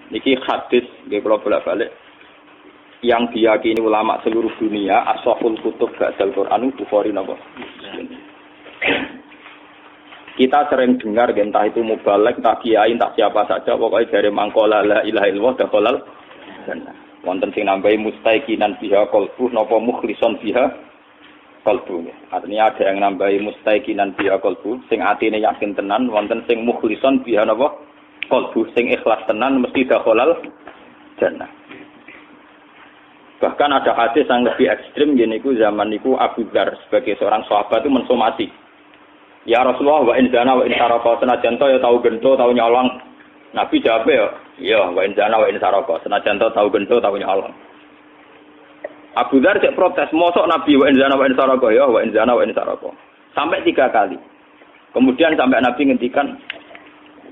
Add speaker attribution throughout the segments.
Speaker 1: Niki hadis nggih kula bolak-balik yang diyakini ulama seluruh dunia as-sahul kutub ba'dal Quran Bukhari napa. Kita sering dengar entah itu mubalek, tak kiai, tak siapa saja pokoknya dari mangkola la ilaha illallah dakhalal jannah. Wonten sing nambahi mustaiqinan biha qalbu napa mukhlison biha qalbu. Artinya ada yang nambahi mustaiqinan biha qalbu sing atine yakin tenan, wonten sing mukhlison biha napa qalbu sing ikhlas tenan mesti dakhalal jannah. Bahkan ada hadis yang lebih ekstrim yaitu zaman niku Abu Dzar sebagai seorang sahabat itu mensomasi. Ya Rasulullah wa in zana wa in saraka senajan to ya tau gento tau nyolong. Nabi jawab ya wa in zana wa in saraka senajan to tau gento tau nyolong. Abu Dzar cek protes, mosok Nabi wa in zana wa in saraka ya wa in zana wa in saraka. Sampai 3 kali. Kemudian sampai Nabi ngendikan,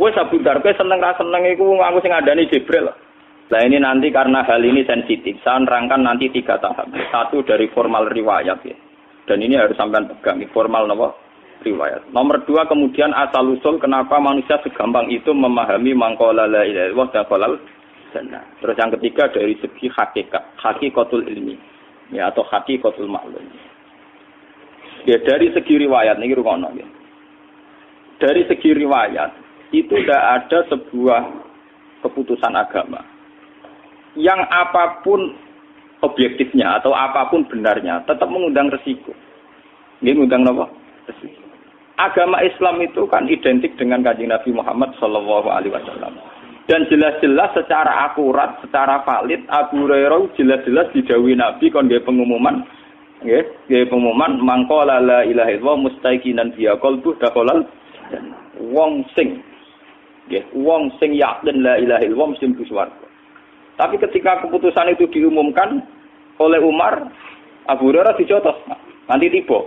Speaker 1: "Wes Abu Dzar kowe seneng ra seneng iku aku sing ngandani Jibril." Nah ini nanti karena hal ini sensitif, saya nerangkan nanti 3 tahap. 1 dari formal riwayat ya. Dan ini harus sampean pegang, formal apa? Riwayat. Nomor 2 kemudian asal usul kenapa manusia segampang itu memahami mangkola la ilaha illallah dakhalal jannah. Terus yang ketiga dari segi hakikat, hakikatul ilmi ya atau hakikatul ma'lum. Ya dari segi riwayat niki rukono ya. Dari segi riwayat itu tidak ada sebuah keputusan agama yang apapun objektifnya atau apapun benarnya tetap mengundang resiko. Ini mengundang apa? Resiko. Agama Islam itu kan identik dengan Kanjeng Nabi Muhammad sallallahu alaihi wasallam. Dan jelas-jelas secara akurat, secara valid Abu Hurairah jelas-jelas didhawuhi Nabi kon nggih pengumuman nggih, nggih pengumuman mangqala la ilaha illallah mustaiqinan biha qalbu dakhalal wong sing nggih, wong sing yakin la ilaha illallah mesti mlebu swarga. Tapi ketika keputusan itu diumumkan oleh Umar, Abu Hurairah dicotos, nanti tiba.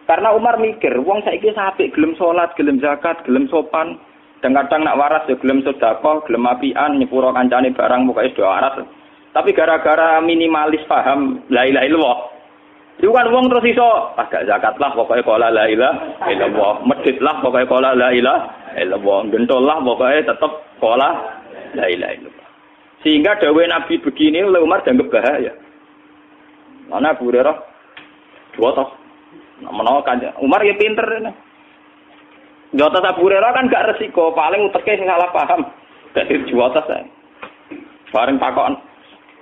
Speaker 1: Karena Umar mikir, wong saiki apik, gelem salat, gelem zakat, gelem sopan, dan kadang nak waras ya gelem sedekah, gelem apian, nyepuro kancane barang pokoke do waras. Tapi gara-gara minimalis paham la ilaha illallah. Itu kan wong terus iso, agak zakat lah pokoke qala la ilaha illallah, medhit lah pokoke qala la ilaha illallah, gentol lah pokoke tetep qala la ilaha illallah. Sehingga dawuh Nabi begini oleh Umar dianggap bahaya. Mana Abu Hurairah? Jotos. Menawa kan Umar ya pinter ini. Jotos Abu Hurairah kan gak resiko, paling uteke sing salah paham. Dadi jotos ae. Bareng takon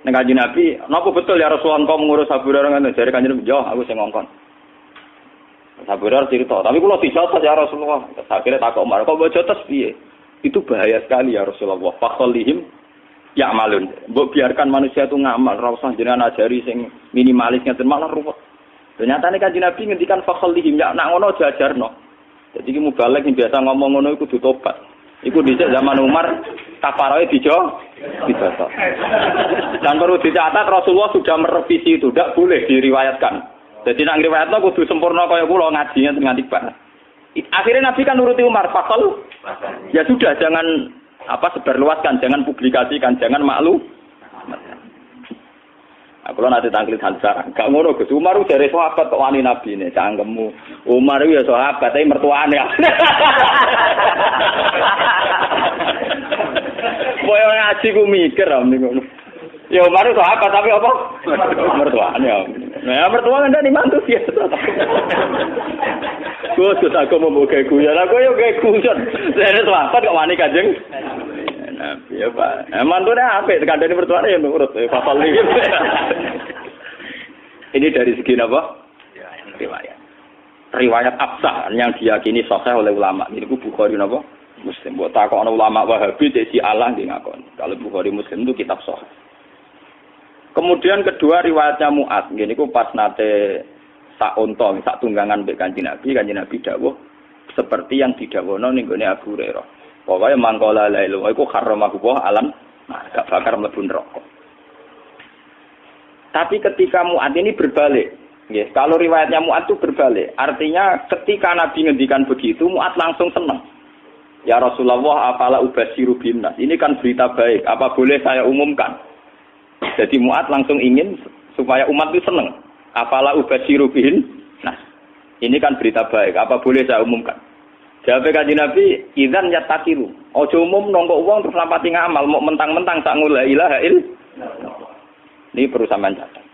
Speaker 1: ning Kanjeng Nabi, "Napa betul ya Rasulullah engkau mengurus Abu Hurairah ngene?" Jare Kanjeng Nabi, "Yo, aku sing ngongkon." Abu Hurairah cerita, "Tapi kula dijotos ya Rasulullah." Akhirnya takok Umar, "Kok mbok jotos piye?" Itu bahaya sekali ya Rasulullah. Fakholihim ya malun, mbok biarkan manusia itu ngamal, ora usah jenengan ajari sing minimalis ngeten malah ruwet. Ternyata nek Kanjeng Nabi ngendikan fakholihim ya nak ngono aja ajarno. Jadi ki mubalek sing biasa ngomong ngono iku kudu tobat. Iku dhisik zaman Umar kafarahe dibatal. Dan perlu dicatat Rasulullah sudah merevisi itu, tidak boleh diriwayatkan. Jadi nak ngriwayatno kudu sempurna kaya kula ngajinya nganti banget. Akhirnya Nabi kan nuruti Umar, fakol. Ya sudah jangan sebarluaskan, jangan publikasikan, jangan maklum. Aku nanti tangklit Hansar, gak ngono Gus Umar dari sahabat kok wani Nabi ne, cangkemmu. Umar ya sahabat tapi mertuane. Boyo ngaji ku mikir ngono. Ya Umar sahabat tapi apa? Mertuane. Nah, mertua ndak dimantu ya. Gus aku mau gawe guyon, aku yo gawe guyon. Saya sahabat kok wani Kanjeng Nabi ya Pak. Mantune apik kandhane mertuane ya nurut pasal iki. Ini dari segi apa? Riwayat. Riwayat absah yang diyakini sahih oleh ulama. Ini ku Bukhari napa? Muslim. Mbok takokno ulama Wahabi dadi Allah nggih ngakon. Kalau Bukhari Muslim itu kitab sahih. Kemudian kedua riwayatnya Mu'adz. Nggih niku pas nate sak unta, sak tunggangan mbek Kanjeng Nabi dawuh seperti yang didhawuhno ning gone Abu Hurairah. Pokoknya mangkola la ilaha iku haramahu alam, gak bakar mlebu neraka. Tapi ketika Mu'adz ini berbalik, yes, kalau riwayatnya Mu'adz itu berbalik, artinya ketika Nabi ngendikan begitu, Mu'adz langsung senang. Ya Rasulullah, afala ubasyiru binnas. Ini kan berita baik, apa boleh saya umumkan? Jadi Mu'adz langsung ingin supaya umat itu senang. Afala ubasyiru binnas. Ini kan berita baik, apa boleh saya umumkan? Jawabe Kanjeng Nabi, "Idzan yatakiru." Aja umum nongko wong terus lampati ngamal, mau mentang-mentang sak la ilaha illallah. Ini perlu sampean catat.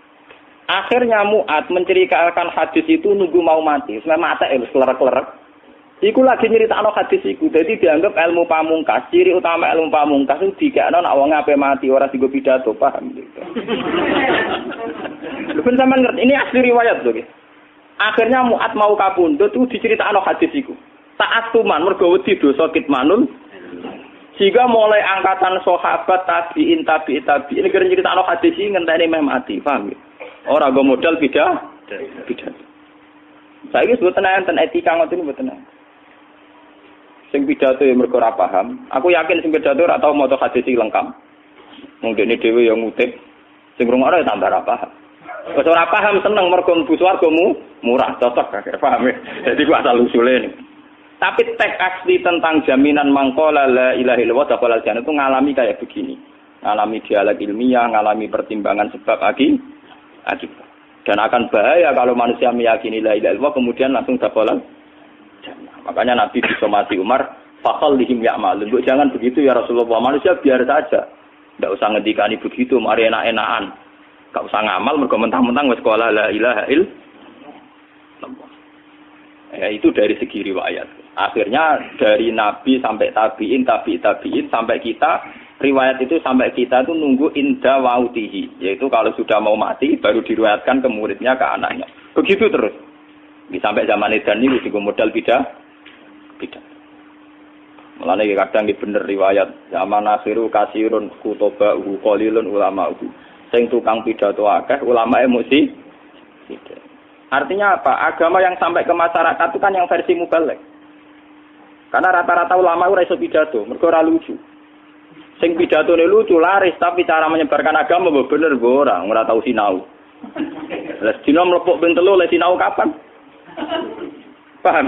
Speaker 1: Akhirnya Mu'ad menceritakan hadis itu nunggu mau mati. Sampai mata kelerek-kelerek. Iku lagi nyeritakno hadis iku. Jadi dianggap ilmu pamungkas. Ciri utama ilmu pamungkas itu dikekno nek wong ape mati ora digo pidato, paham gitu. Lha ben sampean ngerti ini asli riwayat lho. Akhirnya Mu'ad mau kapundhut itu diceritakno hadis iku. Saat tuman mergo wedi dosa kitmanul. Sehingga mulai angkatan sahabat tabi'in ini kira nyeritakno hadis iki ngenteni meh mati, paham ya? Ora go modal bidah. Saiki mboten enten etika ngoten mboten. Sing pidato ya mergo ora paham. Aku yakin sing pidato ora tau maca hadis iki lengkap. Wong dene dhewe ya ngutip. Sing rungokno ya tambah ora paham. Wis ora paham seneng mergo mlebu swargamu murah cocok kakek paham ya. Jadi ku asal usule nih. Tapi teks asli tentang jaminan mangkola la ilaha illallah dakhalal jannah itu ngalami kayak begini. Ngalami dialog ilmiah, ngalami pertimbangan sebab akibat. Dan akan bahaya kalau manusia meyakini la ilaha illallah kemudian langsung dakhalal jannah. Makanya Nabi disomasi Umar, "Faqal lihim ya'malun." Jangan begitu ya Rasulullah, manusia biar saja. Enggak usah ngendikani begitu, mari enak-enakan. Enggak usah ngamal mergo mentang-mentang wis sekolah la ilaha illallah. Itu dari segi riwayat. Akhirnya dari Nabi sampai tabi'in sampai kita, riwayat itu sampai kita itu nunggu inda wautihi, yaitu kalau sudah mau mati baru diriwayatkan ke muridnya, ke anaknya. Begitu terus. Sampai zaman edan ini juga modal bidah. Mulane kadang bener riwayat zaman akhiru kasirun kutobahu qalilun ulama'u. Sing tukang pidato akeh, ulama emosi. Artinya apa? Agama yang sampai ke masyarakat itu kan yang versi mubalek. Karena rata-rata ulama ora iso pidato, mergo ora lucu. Sing pidatone lucu laris, tapi cara menyebarkan agama bener ora tau sinau. Lah dina mlepuk ping 3 le sinau kapan? Paham?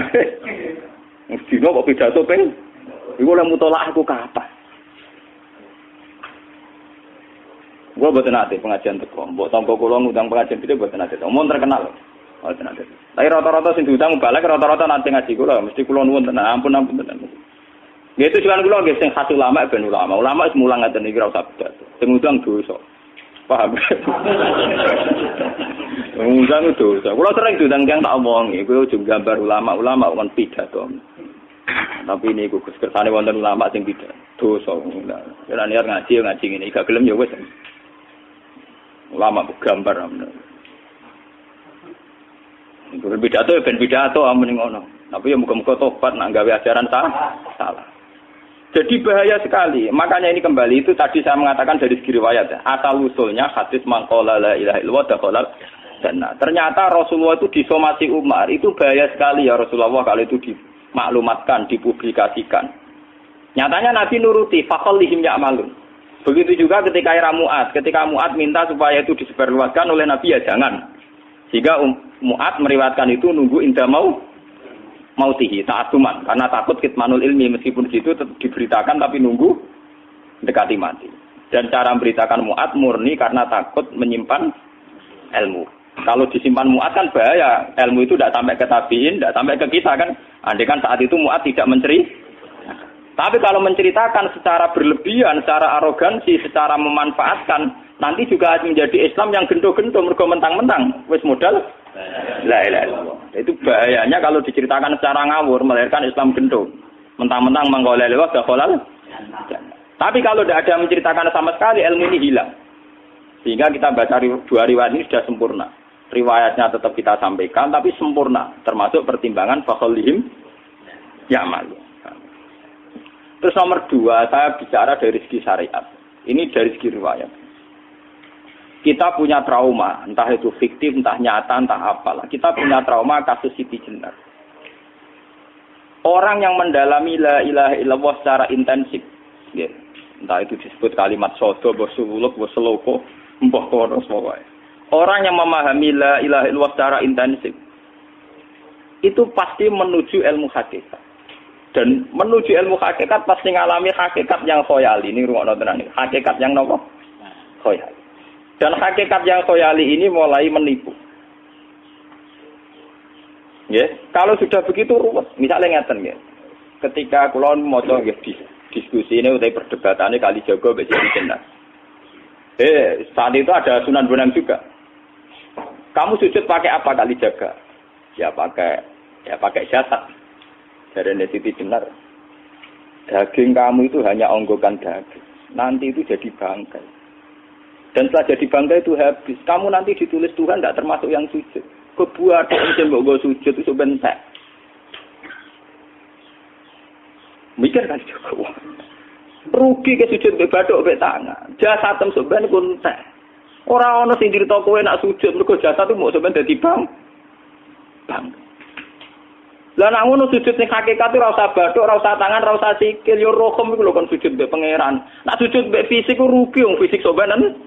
Speaker 1: Dina kok pidato ping iku le mutolaah aku kapan? Gua boten ate pengajian teko, mbok tampa kula ngundang pengajian itu boten ate. Omong terkenal. Oh tenan. Tapi rata-rata sing diundang balik rata-rata nanti ngaji kula mesti kula nuwun tenan ampun tenan. Ya itu jualan kula nggih sing khas ulama ben ulama. Ulama wis mulang ngaten iki ora usah pidato. Sing ngundang dosa. Paham? Ngundang dosa. Kula sering diundang yang tak omongi, kowe ojo gambar ulama kon pidato. Tapi niku kersane wonten ulama sing pidato. Dosa. Ora niat ngaji ngene, gak gelem ya wis. Ulama gambar amen. Pidato ben pidato amun ngono. Tapi ya muga-muga tobat nak gawe ajaran salah. Jadi bahaya sekali. Makanya ini kembali itu tadi saya mengatakan dari segi riwayat ya. Asal usulnya hadis mangqala la ilaha illallah dakhalal jannah. Ternyata Rasulullah itu disomasi Umar. Itu bahaya sekali ya Rasulullah kalau itu dimaklumatkan, dipublikasikan. Nyatanya Nabi nuruti faqal lihim ya'malun. Begitu juga ketika era Mu'ad. Ketika Mu'ad minta supaya itu disebarluaskan oleh Nabi ya jangan. Sehingga Mu'ad meriwayatkan itu nunggu indah mautihi ta'atuman karena takut kitmanul ilmi meskipun gitu tetap diberitakan tapi nunggu dekati mati. Dan cara memberitakan Mu'ad murni karena takut menyimpan ilmu. Kalau disimpan Mu'ad kan bahaya, ilmu itu tidak sampai ke tabi'in, tidak sampai ke kita kan. Andai kan saat itu Mu'ad tidak tapi kalau menceritakan secara berlebihan, secara arogansi, secara memanfaatkan, nanti juga menjadi Islam yang gento-gento, mergo mentang-mentang, wis modal, la ilaha illallah. Itu bahayanya kalau diceritakan secara ngawur, melahirkan Islam gento. Mentang-mentang mangqala la ilaha illallah. Tapi kalau tidak ada menceritakan sama sekali, ilmu ini hilang. Sehingga kita baca dua riwayat ini sudah sempurna. Riwayatnya tetap kita sampaikan, tapi sempurna. Termasuk pertimbangan fakholihim ya'malu. Terus nomor 2, saya bicara dari segi syariat. Ini dari segi riwayat. Kita punya trauma, entah itu fiktif, entah nyata, entah apalah. Kita punya trauma kasus Siti Jenar. Orang yang mendalami la ilaha illallah secara intensif, ya, entah itu disebut kalimat sodo, bosuluk, boseloko, mbah kono semua. Orang yang memahami la ilaha illallah secara intensif, itu pasti menuju ilmu hakikat. Dan menuju ilmu hakikat pasti ngalami hakikat yang khoyali. Ini rungokno tenan iki. Hakikat yang nopo? Khoyali. Dan hakikat yang khoyali ini mulai menipu. Ya, kalau sudah begitu ruwet. Misalnya ngeten nggih. ketika kula maca nggih diskusi ini utai perdebatannya kali jago mbek Sayyidina. Saat itu ada Sunan Bonang juga. Kamu sujud pakai apa kali jaga? Ya pakai jasad. Dari Siti Jenar. Daging kamu itu hanya onggokan daging. Nanti itu jadi bangkai. Dan setelah jadi bangkai itu habis. Kamu nanti ditulis Tuhan tidak termasuk yang sujud. Kebuat yang mbok sujud itu bentek. Mikir kan juga. Rugi ke sujud mbek bathuk mbek tangan. Jasad tem sampean ku entek. Ora ana sing crita kowe nak sujud mergo jasad itu mau sampean dadi bang. Lah nek ngono sujud sing hakikat ora usah bathuk, ora usah tangan, ora usah sikil, yo rohem iku lho kon sujud mbek pangeran. Nak sujud mbek fisik ku rugi wong fisik sampean.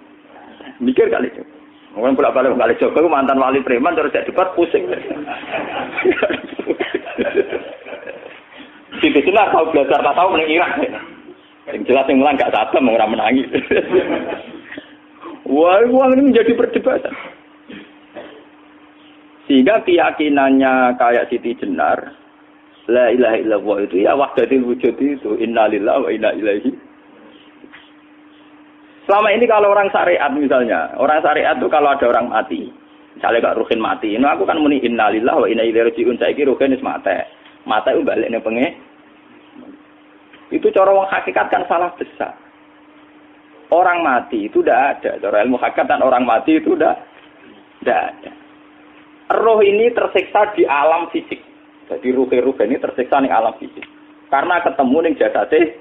Speaker 1: Mikir kali itu. Mungkin bolak-balik kali Joko mantan wali preman terus jadi debat pusing. Siti Jenar tahu belajar tak tahu meneng Irak. Yang jelas yang mulang gak satem orang menangis. Wah, ini menjadi perdebatan. Sehingga keyakinannya kayak Siti Jenar, la ilaha illallah itu ya wahdatul wujud itu, innalillahi wa inna ilaihi. Selama ini kalau orang syariat misalnya, orang syariat itu kalau ada orang mati, misalnya Kak Ruhin mati, ini aku kan muni innalillahi wa inna ilaihi raji'un, saiki Ruhin wis mate. Mate itu balik ning pengen. Itu cara wong hakikat kan salah besar. Orang mati itu tidak ada. Cara ilmu hakikat dan orang mati itu tidak ada. Roh ini tersiksa di alam fisik. Jadi ruh ini tersiksa di alam fisik. Karena ketemu ning jasate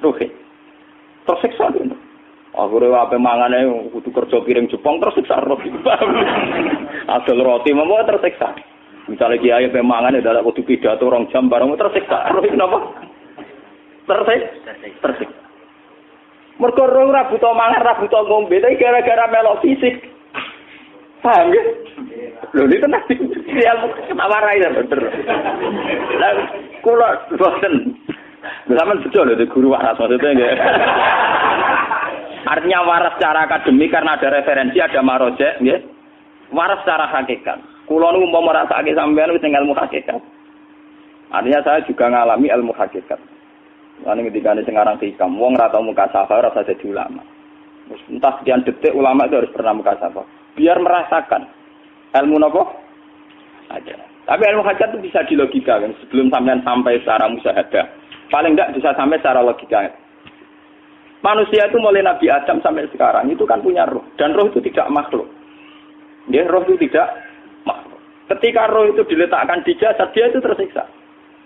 Speaker 1: ruh. Tersiksa itu. Aku apa mangane kudu kerja piring Jepang tersiksa roh. Asal roti mau tersiksa. Misalnya kiai pemangan ada kudu pidato 2 jam bareng tersiksa. Roh kenapa? Tersiksa. Mergo roh ora buta mangan, ora buta ngombe, tapi gara-gara melok fisik. Paham ya? Lho ini tenang sih. Ilmu ketawarai ya bener. Lah kula boten. Zaman betul lho guru waras maksudnya nggih. Artinya waras secara akademik karena ada referensi, ada marojek, nggih. Waras secara hakikat. Kula nu umpama rasake sampean wis ilmu hakikat. Artinya saya juga ngalami ilmu hakikat. Lan ketika sing aran hikam, wong ora tau muka safar ora usah jadi ulama. Entah sekian detik ulama itu harus pernah muka safar. Biar merasakan ilmu napa? Ada. Tapi ilmu hakikat itu bisa dilogikakan sebelum sampai secara musyahadah. Paling enggak bisa sampai secara logika. Manusia itu mulai Nabi Adam sampai sekarang itu kan punya roh. Dan roh itu tidak makhluk. Ya, roh itu tidak makhluk. Ketika roh itu diletakkan di jasad, dia itu tersiksa.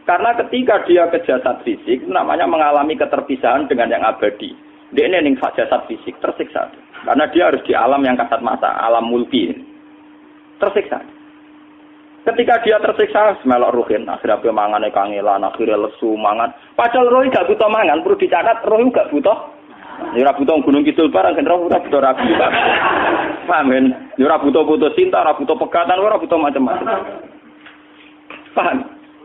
Speaker 1: Karena ketika dia ke jasad fisik, namanya mengalami keterpisahan dengan yang abadi. Dia ini ning jasad fisik, tersiksa. Karena dia harus di alam yang kasat mata, alam mulki. Tersiksa. Ketika dia tersiksa, melok ruhin, akhirnya dia mangan kangelan, akhirnya lesu mangan. Padahal roh gak butuh mangan, perlu dicatat, roh gak butuh. Ya ora butuh gunung kidul barang, kan roh ora butuh rabi. Paham kan? Ya ora butuh putus cinta, ora butuh pegatan, ora butuh macam-macam. Paham?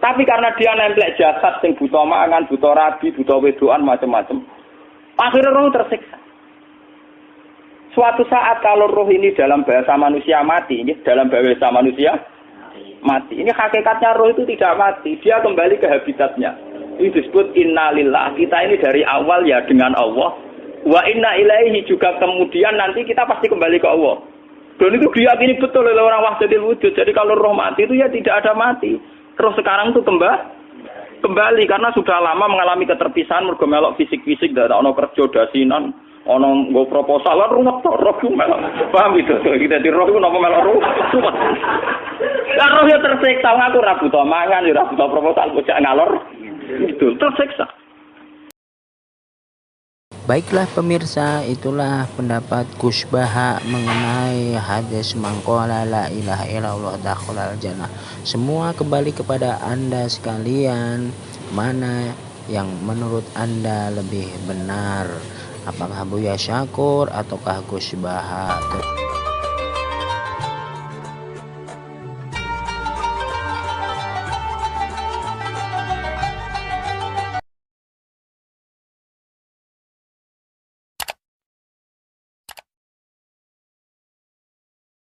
Speaker 1: Tapi karena dia nemplek jasad sing butuh mangan, butuh rabi, butuh wedoan macam-macam. Akhirnya roh tersiksa. Suatu saat kalau roh ini dalam bahasa manusia mati, ini dalam bahasa manusia mati. Ini hakikatnya roh itu tidak mati, dia kembali ke habitatnya. Ini disebut innalillah. Kita ini dari awal ya dengan Allah. Wa inna ilaihi juga kemudian nanti kita pasti kembali ke Allah. Dan itu diyakini betul oleh orang wahdatul wujud. Jadi kalau roh mati itu ya tidak ada mati. Terus sekarang itu kembali karena sudah lama mengalami keterpisahan mergo melok fisik-fisik dak ono kerja dasinan, ono nggo proposal lan ruwet roh ku melok. Paham itu? Kita di roh ku napa melok ruwet. Lah roh ya tersiksa aku ora butuh mangan, ora butuh proposal bocah ngalor. Itu tersiksa.
Speaker 2: Baiklah pemirsa, itulah pendapat Gus Baha mengenai hadis mangqala la ilaha illallah dakhalal jannah. Semua kembali kepada Anda sekalian, mana yang menurut Anda lebih benar? Apakah Buya Syakur ataukah Gus Baha?